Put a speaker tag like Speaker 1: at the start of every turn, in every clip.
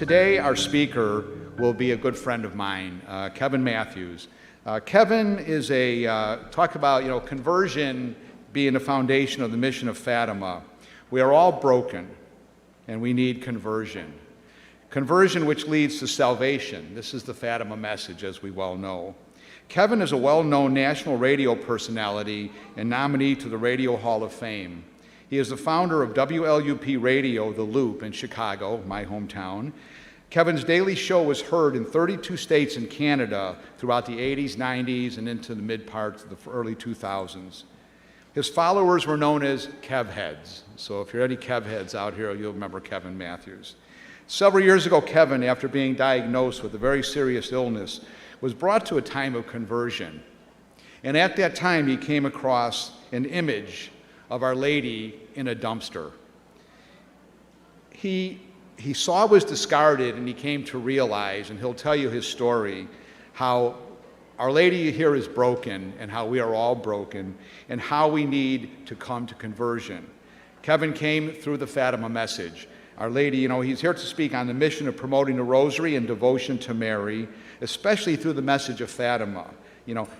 Speaker 1: Today, our speaker will be a good friend of mine, Kevin Matthews. Kevin is talk about, conversion being the foundation of the mission of Fatima. We are all broken, and we need conversion. Conversion which leads to salvation. This is the Fatima message, as we well know. Kevin is a well-known national radio personality and nominee to the Radio Hall of Fame. He is the founder of WLUP Radio, The Loop in Chicago, my hometown. Kevin's daily show was heard in 32 states in Canada throughout the 80s, 90s, and into the mid-parts of the early 2000s. His followers were known as Kevheads. So if you're any Kevheads out here, you'll remember Kevin Matthews. Several years ago, Kevin, after being diagnosed with a very serious illness, was brought to a time of conversion. And at that time, he came across an image of Our Lady in a dumpster. He saw it was discarded, and he came to realize, and he'll tell you his story, how Our Lady here is broken, and how we are all broken, and how we need to come to conversion. Kevin came through the Fatima message. Our Lady, he's here to speak on the mission of promoting the Rosary and devotion to Mary, especially through the message of Fatima.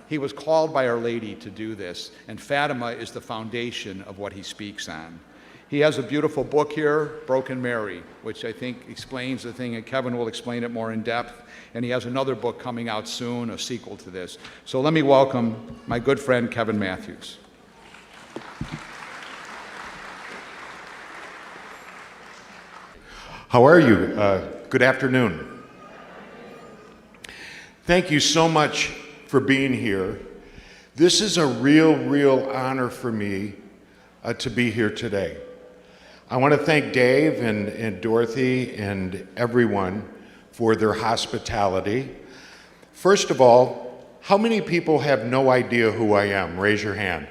Speaker 1: He was called by Our Lady to do this, and Fatima is the foundation of what he speaks on. He has a beautiful book here, Broken Mary, which I think explains the thing, and Kevin will explain it more in depth. And he has another book coming out soon, a sequel to this. So let me welcome my good friend, Kevin Matthews.
Speaker 2: How are you? Good afternoon. Thank you so much for being here. This is a real honor for me to be here today. I want to thank Dave and Dorothy and everyone for their hospitality. First of all, how many people have no idea who I am? Raise your hand.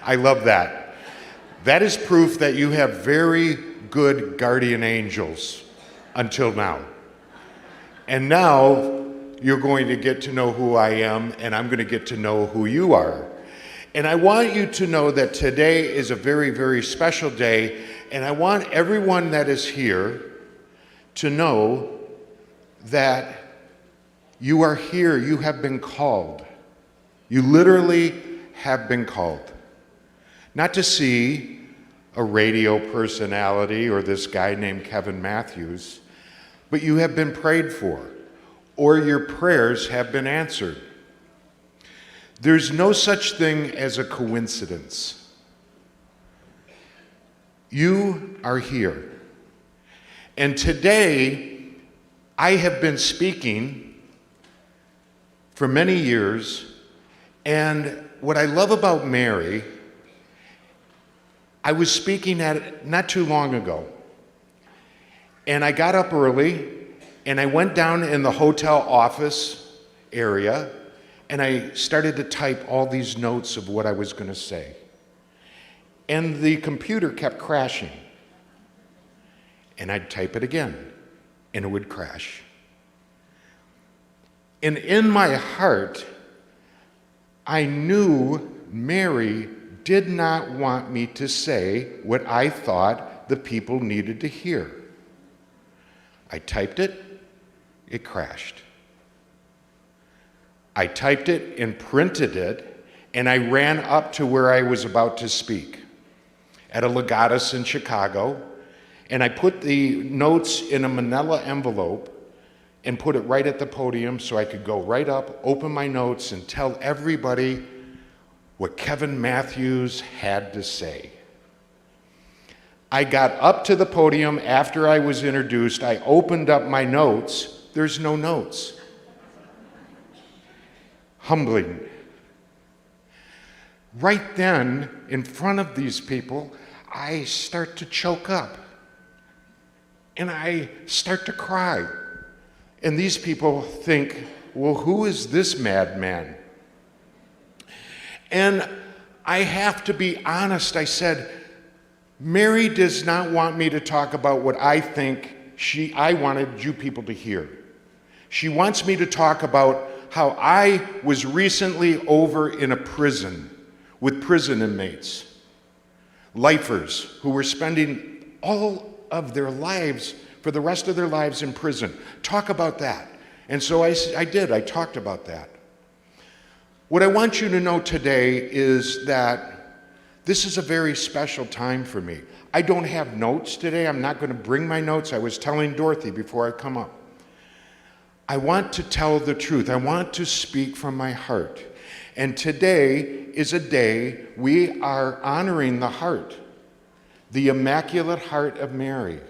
Speaker 2: I love that. That is proof that you have very good guardian angels until now. And now you're going to get to know who I am, and I'm going to get to know who you are. And I want you to know that today is a very special day, and I want everyone that is here to know that you are here, you have been called. You literally have been called. Not to see a radio personality or this guy named Kevin Matthews, but you have been prayed for, or your prayers have been answered. There's no such thing as a coincidence. You are here. And today, I have been speaking for many years, and what I love about Mary, I was speaking at it not too long ago, and I got up early, and I went down in the hotel office area, and I started to type all these notes of what I was going to say. And the computer kept crashing. And I'd type it again, and it would crash. And in my heart, I knew Mary did not want me to say what I thought the people needed to hear. I typed it, it crashed. I typed it and printed it, and I ran up to where I was about to speak at a Legatus in Chicago, and I put the notes in a manila envelope and put it right at the podium so I could go right up, open my notes, and tell everybody what Kevin Matthews had to say. I got up to the podium after I was introduced. I opened up my notes. There's no notes. Humbling. Right then, in front of these people, I start to choke up. And I start to cry. And these people think, well, who is this madman? And I have to be honest. I said, Mary does not want me to talk about what I think I wanted you people to hear. She wants me to talk about how I was recently over in a prison with prison inmates, lifers who were spending all of their lives for the rest of their lives in prison. Talk about that. And so I did. I talked about that. What I want you to know today is that this is a very special time for me. I don't have notes today. I'm not going to bring my notes. I was telling Dorothy before I come up. I want to tell the truth. I want to speak from my heart. And today is a day we are honoring the heart, the Immaculate Heart of Mary,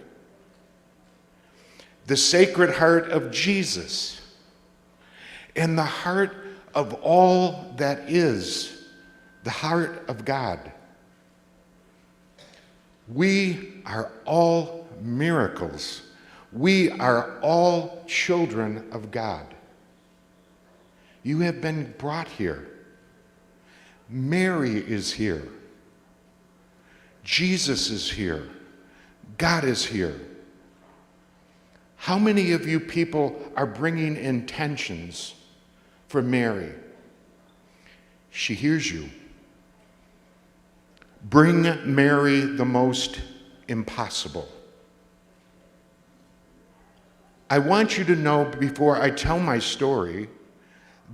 Speaker 2: the Sacred Heart of Jesus, and the heart of all that is, the heart of God. We are all miracles. We are all children of God. You have been brought here. Mary is here. Jesus is here. God is here. How many of you people are bringing intentions for Mary? She hears you. Bring Mary the most impossible. I want you to know before I tell my story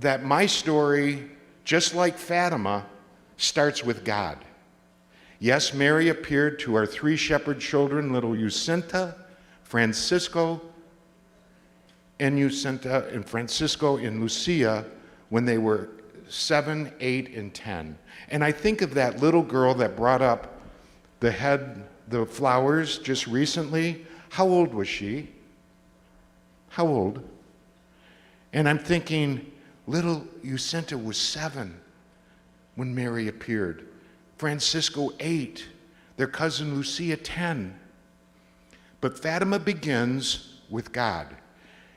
Speaker 2: that my story, just like Fatima, starts with God. Yes, Mary appeared to our 3 shepherd children, little Jacinta, Francisco, and Lucia, when they were 7, 8, and 10. And I think of that little girl that brought up the flowers just recently. How old was she? How old? And I'm thinking, little Jacinta was 7 when Mary appeared. Francisco 8, their cousin Lucia 10. But Fatima begins with God.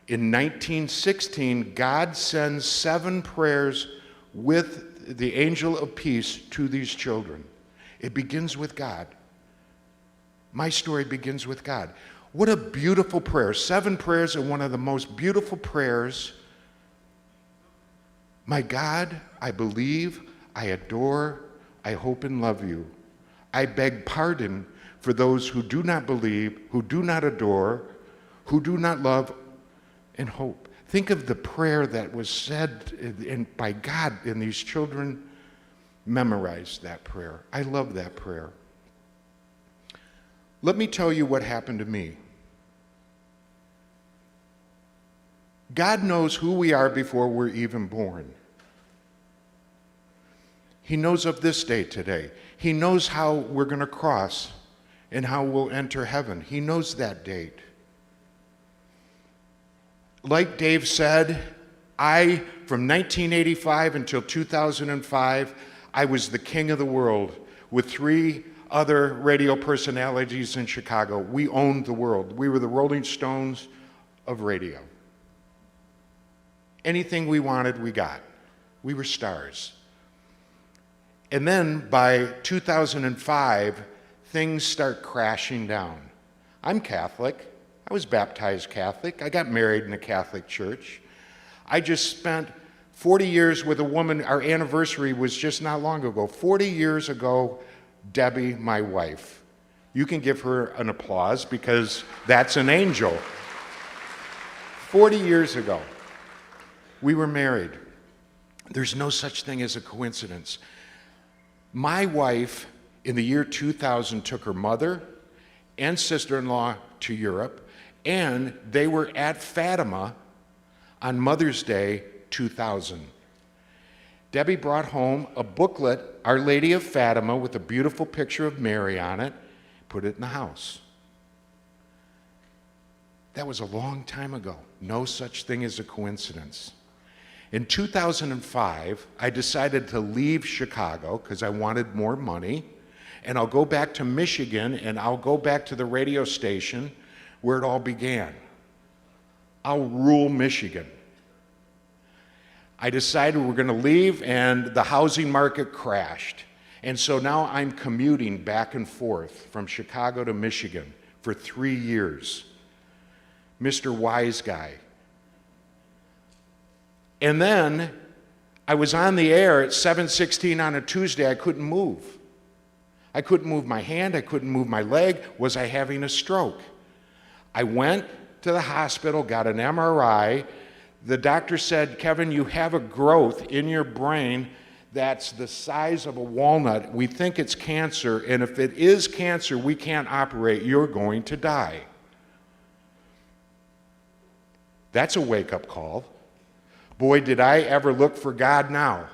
Speaker 2: In 1916, God sends 7 prayers with the angel of peace to these children. It begins with God. My story begins with God. What a beautiful prayer. 7 prayers are one of the most beautiful prayers. My God, I believe, I adore, I hope and love you. I beg pardon for those who do not believe, who do not adore, who do not love and hope. Think of the prayer that was said by God, and these children memorized that prayer. I love that prayer. Let me tell you what happened to me. God knows who we are before we're even born. He knows of this day today. He knows how we're going to cross and how we'll enter heaven. He knows that date. Like Dave said, from 1985 until 2005, I was the king of the world with 3 other radio personalities in Chicago. We owned the world. We were the Rolling Stones of radio. Anything we wanted, we got. We were stars. And then by 2005, things start crashing down. I'm Catholic. I was baptized Catholic. I got married in a Catholic church. I just spent 40 years with a woman. Our anniversary was just not long ago. 40 years ago, Debbie, my wife. You can give her an applause because that's an angel. 40 years ago, we were married. There's no such thing as a coincidence. My wife, in the year 2000, took her mother and sister-in-law to Europe, and they were at Fatima on Mother's Day 2000. Debbie brought home a booklet, Our Lady of Fatima, with a beautiful picture of Mary on it, put it in the house. That was a long time ago. No such thing as a coincidence. In 2005, I decided to leave Chicago because I wanted more money, and I'll go back to Michigan, and I'll go back to the radio station where it all began. I'll rule Michigan. I decided we're going to leave, and the housing market crashed. And so now I'm commuting back and forth from Chicago to Michigan for 3 years. Mr. Wise Guy. And then I was on the air at 7:16 on a Tuesday. I couldn't move. I couldn't move my hand. I couldn't move my leg. Was I having a stroke? I went to the hospital, got an MRI. The doctor said, Kevin, you have a growth in your brain that's the size of a walnut. We think it's cancer, and if it is cancer, we can't operate. You're going to die. That's a wake-up call. Boy, did I ever look for God now.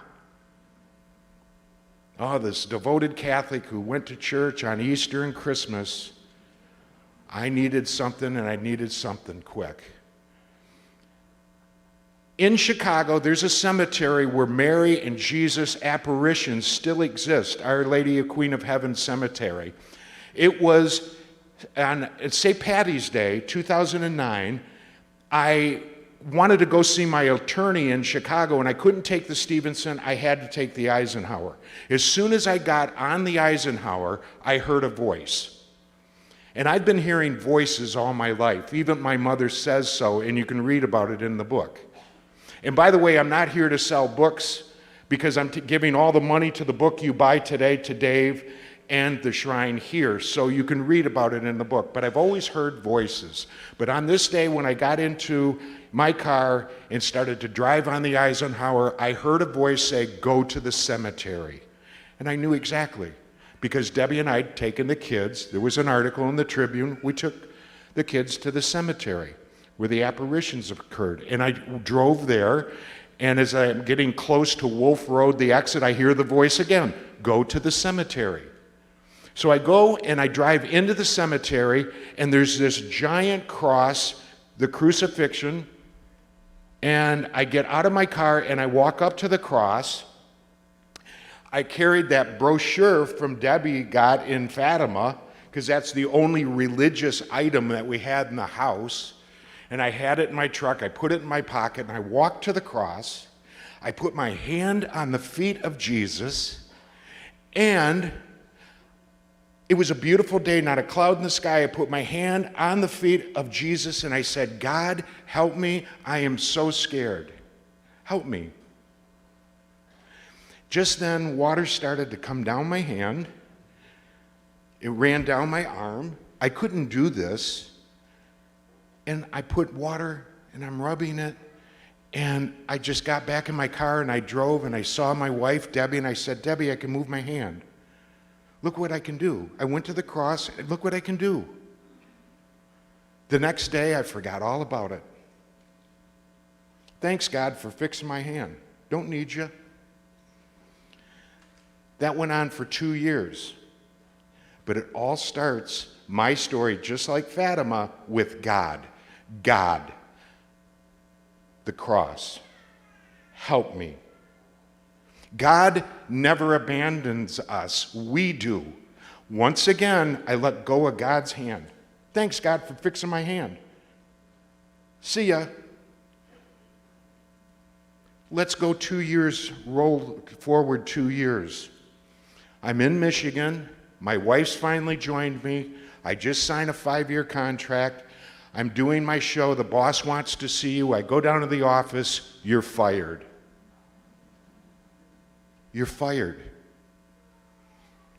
Speaker 2: Oh, this devoted Catholic who went to church on Easter and Christmas. I needed something, and I needed something quick. In Chicago, there's a cemetery where Mary and Jesus apparitions still exist, Our Lady of Queen of Heaven Cemetery. It was on St. Patty's Day, 2009, I wanted to go see my attorney in Chicago, and I couldn't take the Stevenson. I had to take the Eisenhower. As soon as I got on the Eisenhower, I heard a voice. And I've been hearing voices all my life. Even my mother says so, and you can read about it in the book. And by the way, I'm not here to sell books because I'm giving all the money to the book you buy today to Dave and the shrine here, so you can read about it in the book. But I've always heard voices. But on this day, when I got into my car and started to drive on the Eisenhower, I heard a voice say, go to the cemetery. And I knew exactly, because Debbie and I had taken the kids. There was an article in the Tribune. We took the kids to the cemetery where the apparitions occurred. And I drove there, and as I'm getting close to Wolf Road, the exit, I hear the voice again, go to the cemetery. So I go and I drive into the cemetery, and there's this giant cross, the crucifixion, and I get out of my car and I walk up to the cross. I carried that brochure from Debbie got in Fatima, because that's the only religious item that we had in the house. And I had it in my truck, I put it in my pocket, and I walked to the cross. I put my hand on the feet of Jesus, and it was a beautiful day, not a cloud in the sky. I put my hand on the feet of Jesus, and I said, God, help me. I am so scared. Help me. Just then, water started to come down my hand. It ran down my arm. I couldn't do this. And I put water, and I'm rubbing it. And I just got back in my car, and I drove, and I saw my wife, Debbie, and I said, Debbie, I can move my hand. Look what I can do. I went to the cross, and look what I can do. The next day, I forgot all about it. Thanks, God, for fixing my hand. Don't need you. That went on for 2 years. But it all starts, my story, just like Fatima, with God. God. The cross. Help me. God never abandons us. We do. Once again, I let go of God's hand. Thanks, God, for fixing my hand. See ya. Let's go 2 years, roll forward 2 years. I'm in Michigan. My wife's finally joined me. I just signed a 5-year contract. I'm doing my show. The boss wants to see you. I go down to the office. You're fired. You're fired.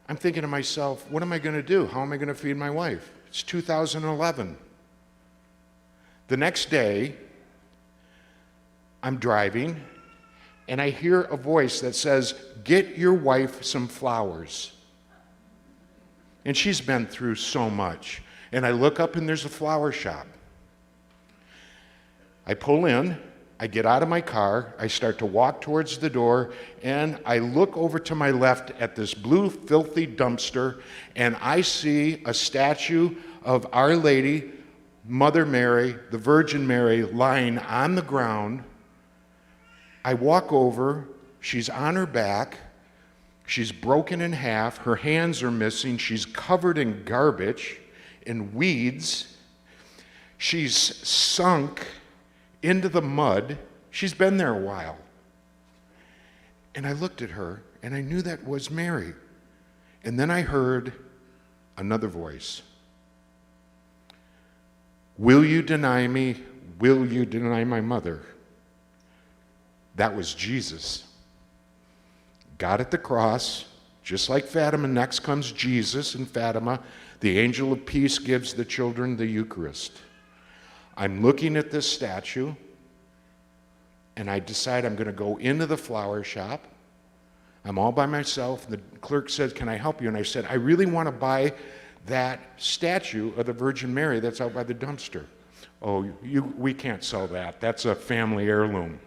Speaker 2: I'm thinking to myself, what am I going to do? How am I going to feed my wife? It's 2011. The next day, I'm driving, and I hear a voice that says, get your wife some flowers. And she's been through so much. And I look up, and there's a flower shop. I pull in. I get out of my car, I start to walk towards the door, and I look over to my left at this blue, filthy dumpster, and I see a statue of Our Lady, Mother Mary, the Virgin Mary, lying on the ground. I walk over, she's on her back, she's broken in half, her hands are missing, she's covered in garbage, in weeds, she's sunk into the mud. She's been there a while. And I looked at her, and I knew that was Mary. And then I heard another voice. Will you deny me? Will you deny my mother? That was Jesus. God at the cross, just like Fatima. Next comes Jesus and Fatima. The angel of peace gives the children the Eucharist. I'm looking at this statue, and I decide I'm going to go into the flower shop. I'm all by myself. The clerk says, "Can I help you?" And I said, "I really want to buy that statue of the Virgin Mary that's out by the dumpster." "Oh, we can't sell that. That's a family heirloom."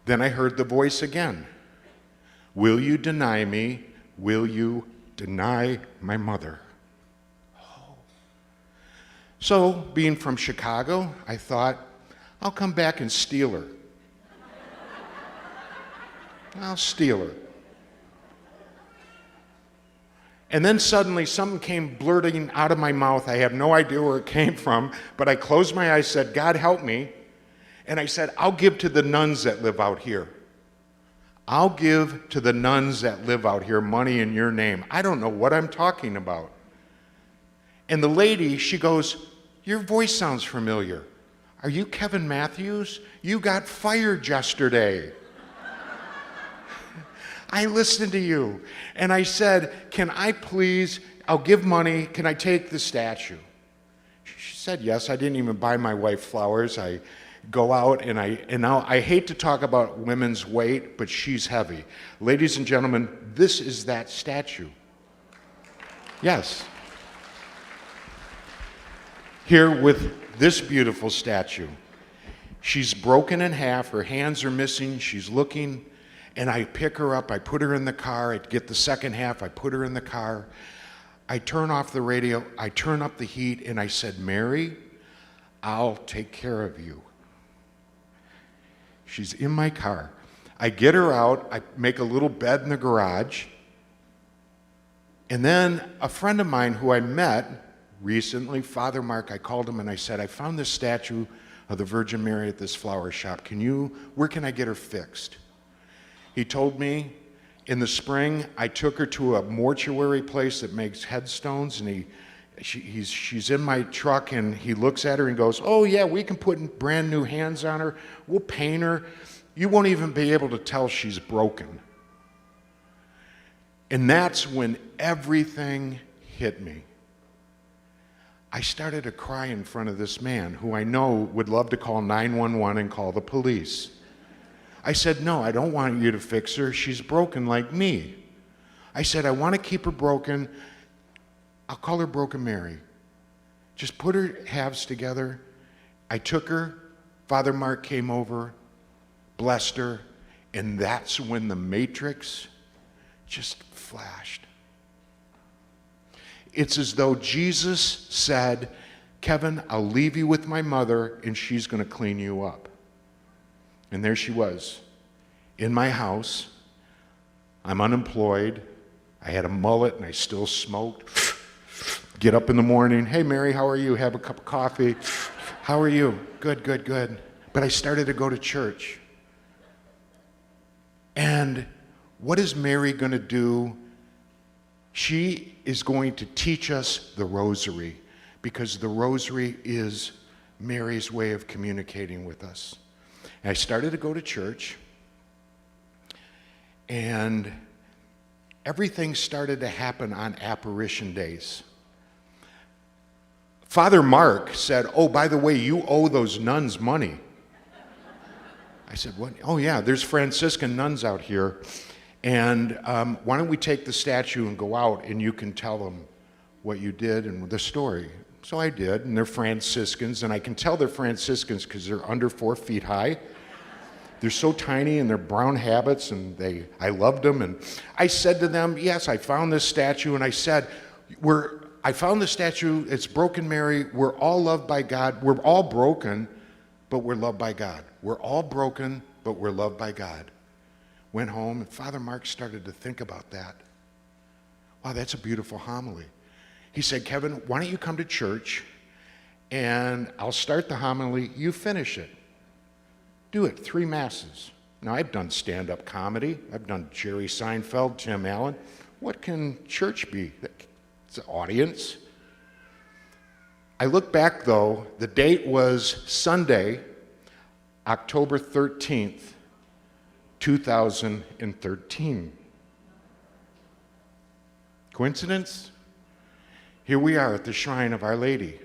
Speaker 2: Then I heard the voice again. "Will you deny me? Will you deny my mother?" So, being from Chicago, I thought, I'll come back and steal her. I'll steal her. And then suddenly something came blurting out of my mouth. I have no idea where it came from, but I closed my eyes, said, "God help me." And I said, "I'll give to the nuns that live out here. I'll give to the nuns that live out here money in your name." I don't know what I'm talking about. And the lady, she goes, "Your voice sounds familiar. Are you Kevin Matthews? You got fired yesterday." "I listened to you." And I said, "Can I please, I'll give money, can I take the statue?" She said yes. I didn't even buy my wife flowers. I go out and now I hate to talk about women's weight, but she's heavy. Ladies and gentlemen, this is that statue. Yes. Here with this beautiful statue. She's broken in half, her hands are missing, she's looking, and I pick her up, I put her in the car, I get the second half, I put her in the car, I turn off the radio, I turn up the heat, and I said, "Mary, I'll take care of you." She's in my car. I get her out, I make a little bed in the garage, and then a friend of mine who I met recently, Father Mark, I called him and I said, "I found this statue of the Virgin Mary at this flower shop. Where can I get her fixed?" He told me in the spring, I took her to a mortuary place that makes headstones, and she's in my truck, and he looks at her and goes, "Oh yeah, we can put brand new hands on her. We'll paint her. You won't even be able to tell she's broken." And that's when everything hit me. I started to cry in front of this man who I know would love to call 911 and call the police. I said, "No, I don't want you to fix her. She's broken like me." I said, "I want to keep her broken. I'll call her Broken Mary. Just put her halves together." I took her. Father Mark came over, blessed her, and that's when the matrix just flashed. It's as though Jesus said, "Kevin, I'll leave you with my mother, and she's going to clean you up." And there she was, in my house. I'm unemployed. I had a mullet, and I still smoked. Get up in the morning. "Hey, Mary, how are you? Have a cup of coffee." "How are you?" "Good, good, good." But I started to go to church. And what is Mary going to do? She is going to teach us the rosary, because the rosary is Mary's way of communicating with us. And I started to go to church, and everything started to happen on apparition days. Father Mark said, "Oh, by the way, you owe those nuns money." I said, "What?" "Oh, yeah, there's Franciscan nuns out here. And why don't we take the statue and go out and you can tell them what you did and the story." So I did, and they're Franciscans, and I can tell they're Franciscans because they're under 4 feet high. They're so tiny, and they're brown habits, and I loved them. And I said to them, "Yes, I found this statue," and I said, I found the statue, it's Broken Mary, we're all loved by God, we're all broken, but we're loved by God. We're all broken, but we're loved by God. Went home, and Father Mark started to think about that. Wow, that's a beautiful homily. He said, "Kevin, why don't you come to church, and I'll start the homily, you finish it. Do it 3 masses. Now, I've done stand-up comedy. I've done Jerry Seinfeld, Tim Allen. What can church be? It's an audience." I look back, though, the date was Sunday, October 13th, 2013. Coincidence? Here we are at the shrine of Our Lady.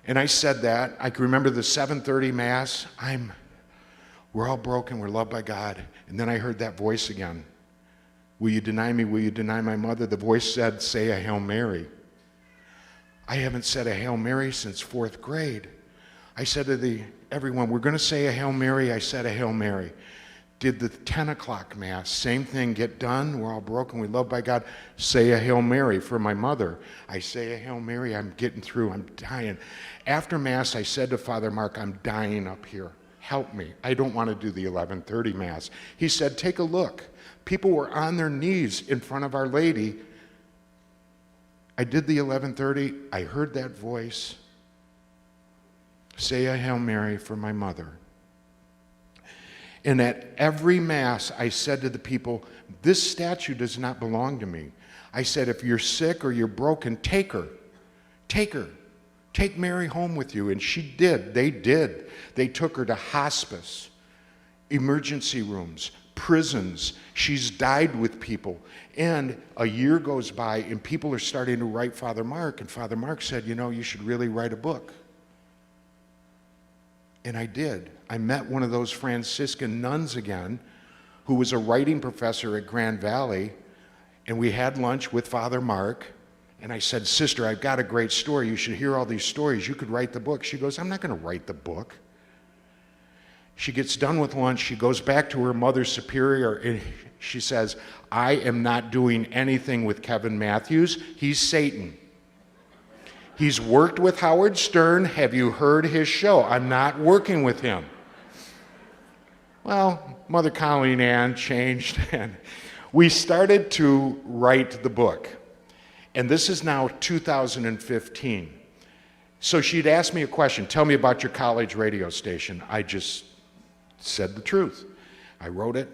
Speaker 2: And I said that. I can remember the 7:30 Mass. We're all broken. We're loved by God. And then I heard that voice again. Will you deny me? Will you deny my mother? The voice said, say a Hail Mary. I haven't said a Hail Mary since 4th grade. I said to everyone, we're going to say a Hail Mary. I said a Hail Mary. Did the 10 o'clock Mass, same thing, get done. We're all broken. We're loved by God. Say a Hail Mary for my mother. I say a Hail Mary. I'm getting through. I'm dying. After Mass, I said to Father Mark, I'm dying up here. Help me. I don't want to do the 11:30 Mass. He said, take a look. People were on their knees in front of Our Lady. I did the 11:30. I heard that voice. Say a Hail Mary for my mother. And at every Mass, I said to the people, this statue does not belong to me. I said, if you're sick or you're broken, take her. Take her. Take Mary home with you. And she did. They did. They took her to hospice, emergency rooms, prisons. She's died with people. And a year goes by, and people are starting to write Father Mark. And Father Mark said, you should really write a book. And I did. I met one of those Franciscan nuns again, who was a writing professor at Grand Valley, and we had lunch with Father Mark, and I said, sister, I've got a great story. You should hear all these stories. You could write the book. She goes, I'm not going to write the book. She gets done with lunch. She goes back to her mother superior, and she says, I am not doing anything with Kevin Matthews. He's Satan. He's worked with Howard Stern. Have you heard his show? I'm not working with him. Well, Mother Colleen Ann changed, and we started to write the book. And this is now 2015. So she'd asked me a question, tell me about your college radio station. I just said the truth. I wrote it,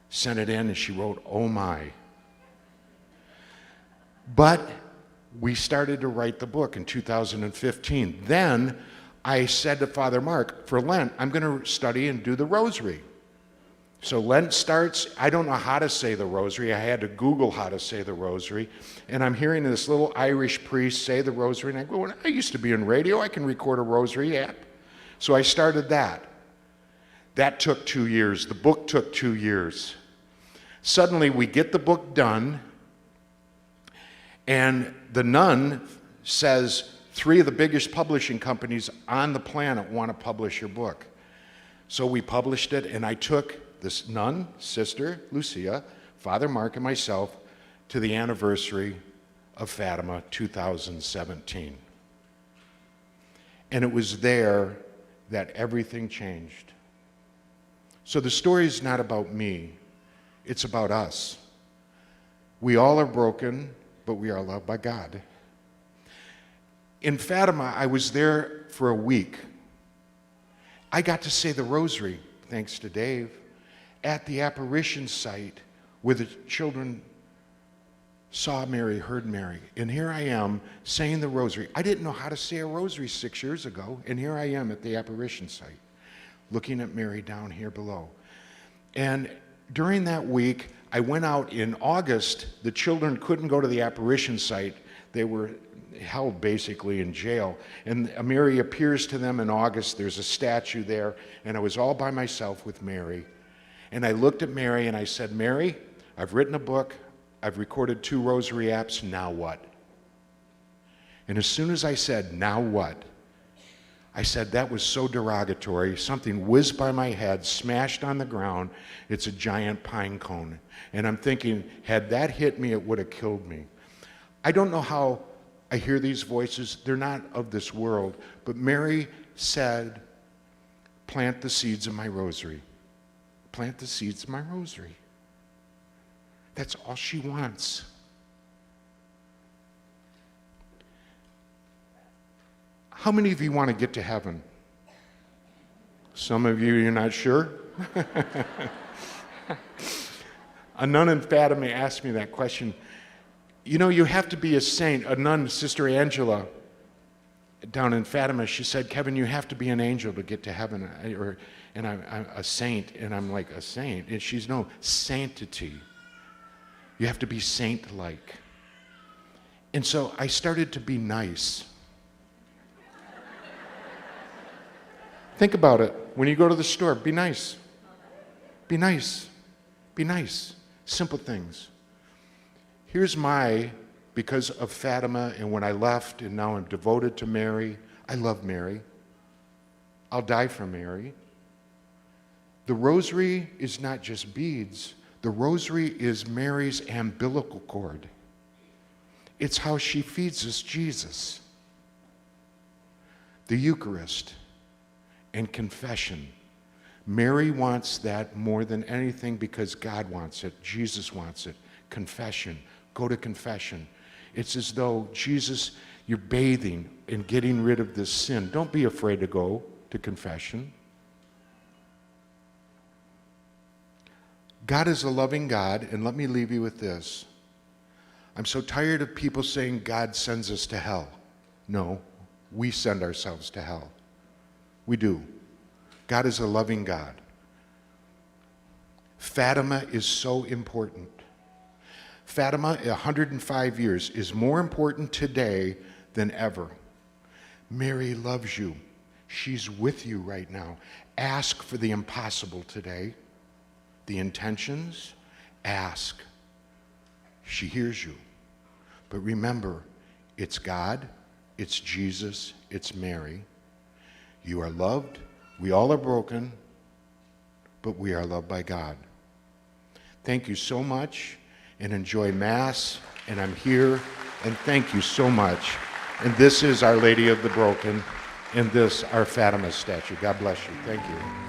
Speaker 2: sent it in, and she wrote, oh my. But we started to write the book in 2015. Then I said to Father Mark, for Lent, I'm going to study and do the rosary. So Lent starts. I don't know how to say the rosary. I had to Google how to say the rosary. And I'm hearing this little Irish priest say the rosary. And I go, well, I used to be in radio. I can record a rosary app. So I started that. That took 2 years. The book took 2 years. Suddenly we get the book done. And the nun says, 3 of the biggest publishing companies on the planet want to publish your book. So we published it, and I took this nun, Sister Lucia, Father Mark, and myself to the anniversary of Fatima 2017. And it was there that everything changed. So the story is not about me, it's about us. We all are broken, but we are loved by God. In Fatima, I was there for a week. I got to say the rosary, thanks to Dave, at the apparition site where the children saw Mary, heard Mary. And here I am saying the rosary. I didn't know how to say a rosary 6 years ago, and here I am at the apparition site, looking at Mary down here below. And during that week, I went out in August. The children couldn't go to the apparition site. They were held basically in jail. And Mary appears to them in August. There's a statue there. And I was all by myself with Mary. And I looked at Mary and I said, Mary, I've written a book. I've recorded 2 rosary apps. Now what? And as soon as I said, now what? I said, that was so derogatory. Something whizzed by my head, smashed on the ground. It's a giant pine cone. And I'm thinking, had that hit me, it would have killed me. I don't know how I hear these voices. They're not of this world. But Mary said, plant the seeds of my rosary. Plant the seeds of my rosary. That's all she wants. How many of you want to get to heaven? Some of you, you're not sure? A nun in Fatima asked me that question. You know, you have to be a saint. A nun, Sister Angela, down in Fatima, she said, Kevin, you have to be an angel to get to heaven. And I'm a saint. And I'm like, a saint? And she's, no, sanctity. You have to be saint-like. And so I started to be nice. Think about it. When you go to the store, be nice. Be nice. Be nice. Simple things. Here's because of Fatima and when I left and now I'm devoted to Mary. I love Mary. I'll die for Mary. The rosary is not just beads. The rosary is Mary's umbilical cord. It's how she feeds us Jesus. The Eucharist and confession. Mary wants that more than anything because God wants it. Jesus wants it. Confession. Go to confession. It's as though Jesus, you're bathing and getting rid of this sin. Don't be afraid to go to confession. God is a loving God, and let me leave you with this. I'm so tired of people saying God sends us to hell. No, we send ourselves to hell. We do. God is a loving God. Fatima is so important. Fatima, 105 years, is more important today than ever. Mary loves you. She's with you right now. Ask for the impossible today. The intentions, ask. She hears you. But remember, it's God, it's Jesus, it's Mary. You are loved. We all are broken, but we are loved by God. Thank you so much, and enjoy Mass. And I'm here, and thank you so much. And this is Our Lady of the Broken, and this, our Fatima statue. God bless you. Thank you.